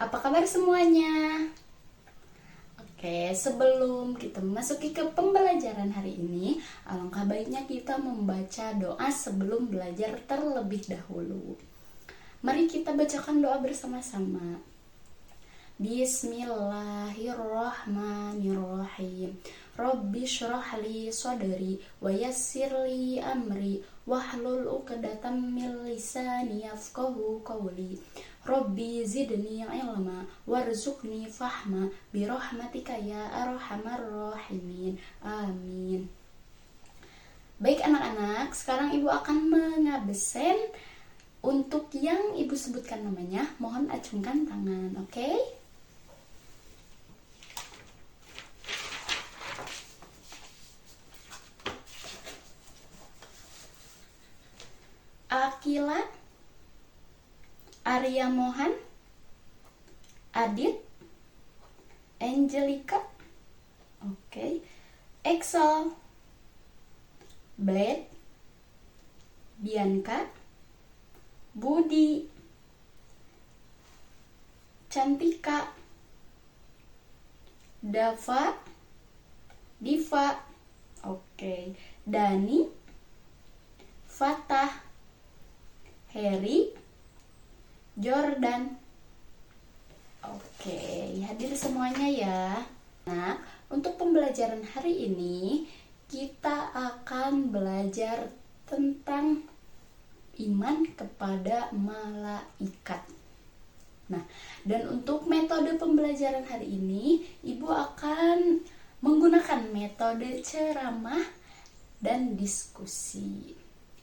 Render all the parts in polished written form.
Apa kabar semuanya? Oke, sebelum kita memasuki ke pembelajaran hari ini, alangkah baiknya kita membaca doa sebelum belajar terlebih dahulu. Mari kita bacakan doa bersama-sama. Bismillahirrahmanirrahim. Rabbi syrah li sadri wa yassir li amri wahlul 'uqdatam min lisani yafqahu qawli. Rabbi zidni ilma warzuqni fahma birahmatika ya arhamar rahimin. Amin. Baik anak-anak, sekarang Ibu akan mengabsen. Untuk yang Ibu sebutkan namanya, mohon acungkan tangan, oke? Akila, Arya Mohan, Adit, Angelica, oke, Excel, Blade, Bianca, Budi, Cantika, Dava, Diva, oke, Dani, Fatah, Harry, Jordan. Oke, hadir semuanya ya. Nah, untuk pembelajaran hari ini kita akan belajar tentang iman kepada malaikat. Nah, dan untuk metode pembelajaran hari ini, Ibu akan menggunakan metode ceramah dan diskusi.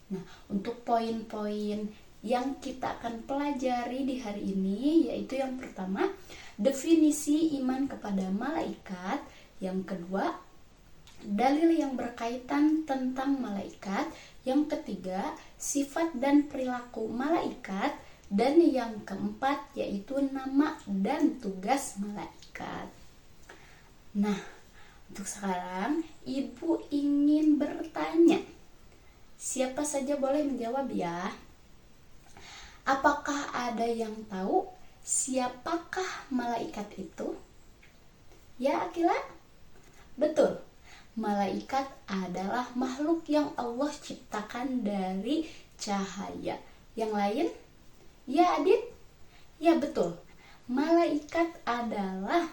Nah, untuk poin-poin yang kita akan pelajari di hari ini, yaitu yang pertama, definisi iman kepada malaikat. Yang kedua, dalil yang berkaitan tentang malaikat. Yang ketiga, sifat dan perilaku malaikat. Dan yang keempat, yaitu nama dan tugas malaikat. Nah, untuk sekarang, Ibu ingin bertanya. Siapa saja boleh menjawab ya. Apakah ada yang tahu siapakah malaikat itu? Ya, Akila? Betul. Malaikat adalah makhluk yang Allah ciptakan dari cahaya. Yang lain? Ya, Adit? Ya, betul. Malaikat adalah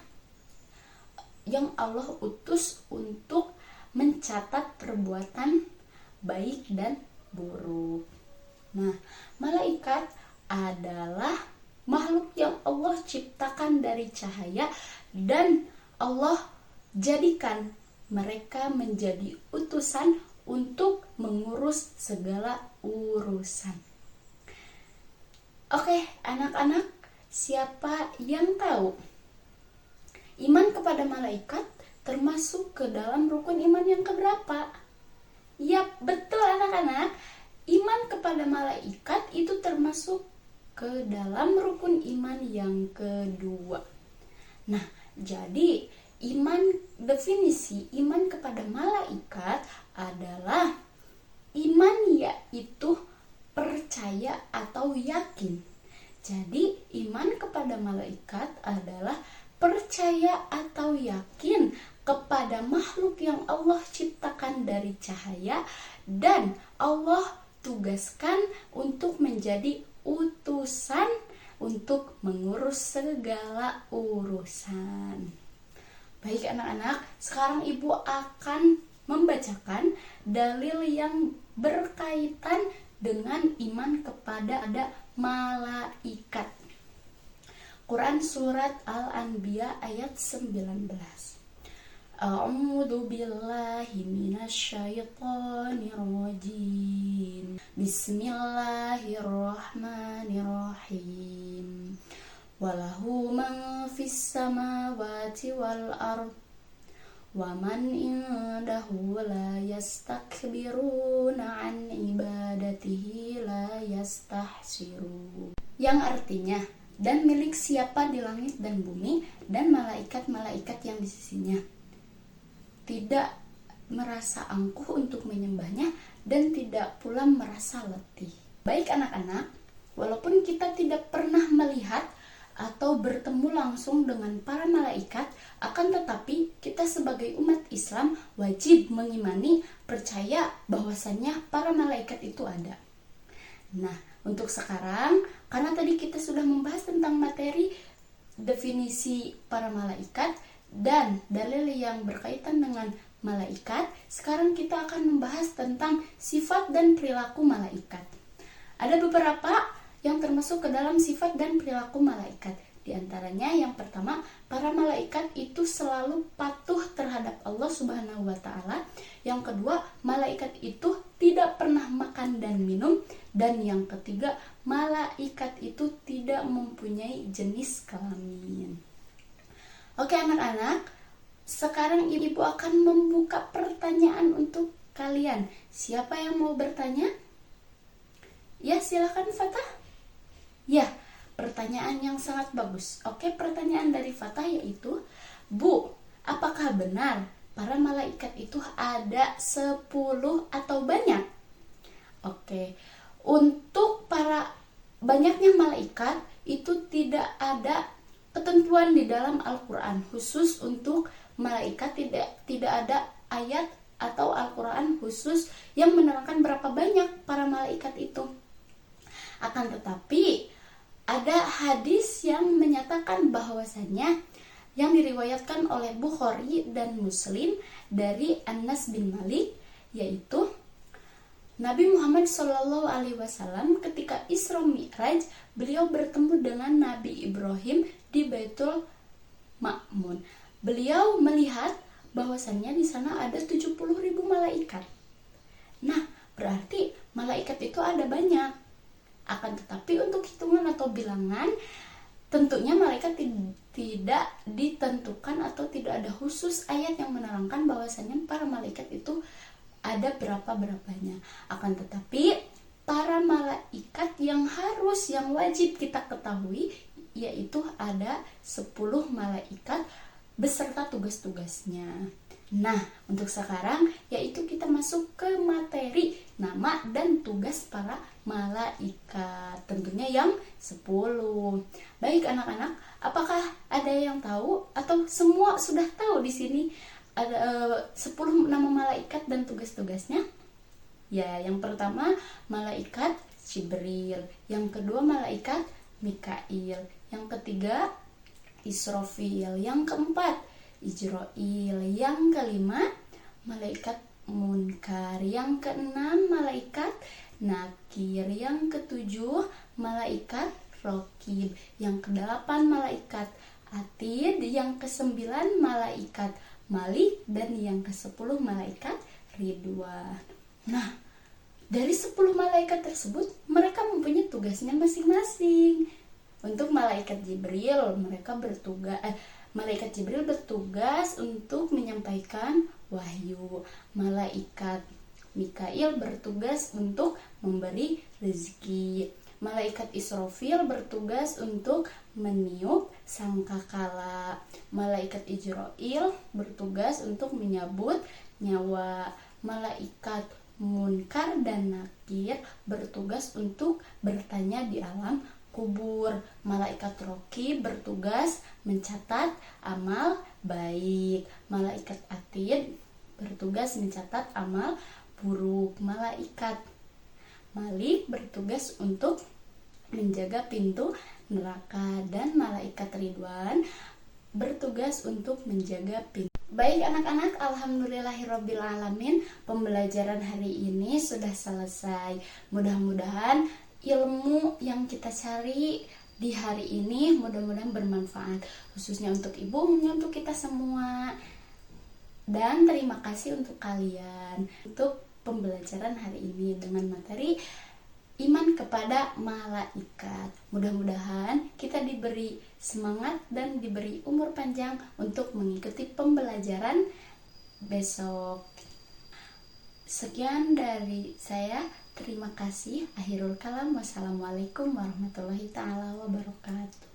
yang Allah utus untuk mencatat perbuatan baik dan buruk. Nah, malaikat adalah makhluk yang Allah ciptakan dari cahaya dan Allah jadikan mereka menjadi utusan untuk mengurus segala urusan. Oke, anak-anak, siapa yang tahu? Iman kepada malaikat termasuk ke dalam rukun iman yang keberapa? Yap, betul anak-anak. Iman kepada malaikat itu termasuk ke dalam rukun iman yang kedua. Nah, jadi definisi iman kepada malaikat adalah iman yaitu percaya atau yakin. Jadi, iman kepada malaikat adalah percaya atau yakin kepada makhluk yang Allah ciptakan dari cahaya dan Allah tugaskan untuk menjadi utusan untuk mengurus segala urusan. Baik anak-anak, sekarang Ibu akan membacakan dalil yang berkaitan dengan iman kepada malaikat. Quran Surat Al-Anbiya ayat 19. A'udzu billahi minasyaitonir rajim. Bismillahirrahmanirrahim. Walahu man fis samawati wal ard wa man indahu la yastakbiruna an ibadatihi la yastahsirun. Yang artinya, dan milik siapa di langit dan bumi dan malaikat-malaikat yang di sisinya. Tidak merasa angkuh untuk menyembahnya dan tidak pula merasa letih. Baik anak-anak, walaupun kita tidak pernah melihat atau bertemu langsung dengan para malaikat, akan tetapi kita sebagai umat Islam wajib mengimani, percaya bahwasannya para malaikat itu ada. Nah, untuk sekarang, karena tadi kita sudah membahas tentang materi definisi para malaikat dan dalil yang berkaitan dengan malaikat, sekarang kita akan membahas tentang sifat dan perilaku malaikat. Ada beberapa yang termasuk ke dalam sifat dan perilaku malaikat. Di antaranya yang pertama, para malaikat itu selalu patuh terhadap Allah Subhanahu wa taala. Yang kedua, malaikat itu tidak pernah makan dan minum. Dan yang ketiga, malaikat itu tidak mempunyai jenis kelamin. Oke anak-anak, sekarang ibu akan membuka pertanyaan untuk kalian. Siapa yang mau bertanya? Ya, silakan Fatah. Ya, pertanyaan yang sangat bagus. Oke, pertanyaan dari Fatah yaitu, Bu, apakah benar para malaikat itu ada 10 atau banyak? Oke, untuk para banyaknya malaikat itu tidak ada ketentuan di dalam Al-Quran. Khusus untuk malaikat tidak ada ayat atau Al-Quran khusus yang menerangkan berapa banyak para malaikat itu. Akan tetapi ada hadis yang menyatakan bahwasannya yang diriwayatkan oleh Bukhari dan Muslim dari Anas bin Malik, yaitu Nabi Muhammad SAW ketika Isra Mi'raj, beliau bertemu dengan Nabi Ibrahim di Baitul Ma'mun. Beliau melihat bahwasannya di sana ada 70.000 malaikat. Nah, berarti malaikat itu ada banyak. Akan tetapi untuk hitungan atau bilangan, tentunya malaikat tidak ditentukan atau tidak ada khusus ayat yang menerangkan bahwasannya para malaikat itu ada berapa-berapanya. Akan tetapi para malaikat yang wajib kita ketahui yaitu ada 10 malaikat beserta tugas-tugasnya. Nah, untuk sekarang yaitu kita masuk ke materi nama dan tugas para malaikat. Tentunya yang 10. Baik anak-anak, apakah ada yang tahu atau semua sudah tahu di sini ada 10 nama malaikat dan tugas-tugasnya? Ya, yang pertama malaikat Jibril, yang kedua malaikat Mikail, yang ketiga Israfil, yang keempat Ijrail, yang kelima malaikat Munkar, yang keenam malaikat Nakir, yang ketujuh malaikat Raqib, yang kedelapan malaikat Atid, yang kesembilan malaikat Malik, dan yang ke-10 malaikat Ridwan. Nah, dari 10 malaikat tersebut mereka mempunyai tugasnya masing-masing. Untuk malaikat Jibril, malaikat Jibril bertugas untuk menyampaikan wahyu. Malaikat Mikail bertugas untuk memberi rezeki. Malaikat Israfil bertugas untuk meniup sangkakala. Malaikat Ijrail bertugas untuk menyabut nyawa. Malaikat Munkar dan Nakir bertugas untuk bertanya di alam kubur. Malaikat Raqib bertugas mencatat amal baik. Malaikat Atid bertugas mencatat amal buruk. Malaikat Malik bertugas untuk menjaga pintu neraka, dan malaikat Ridwan bertugas untuk menjaga pintu. Baik anak-anak, alhamdulillahirobbilalamin, pembelajaran hari ini sudah selesai. Mudah-mudahan ilmu yang kita cari di hari ini mudah-mudahan bermanfaat, khususnya untuk ibu, untuk kita semua. Dan terima kasih untuk kalian untuk pembelajaran hari ini dengan materi iman kepada malaikat. Mudah-mudahan kita diberi semangat dan diberi umur panjang untuk mengikuti pembelajaran besok. Sekian dari saya. Terima kasih. Akhirul kalam. Wassalamualaikum warahmatullahi taala wabarakatuh.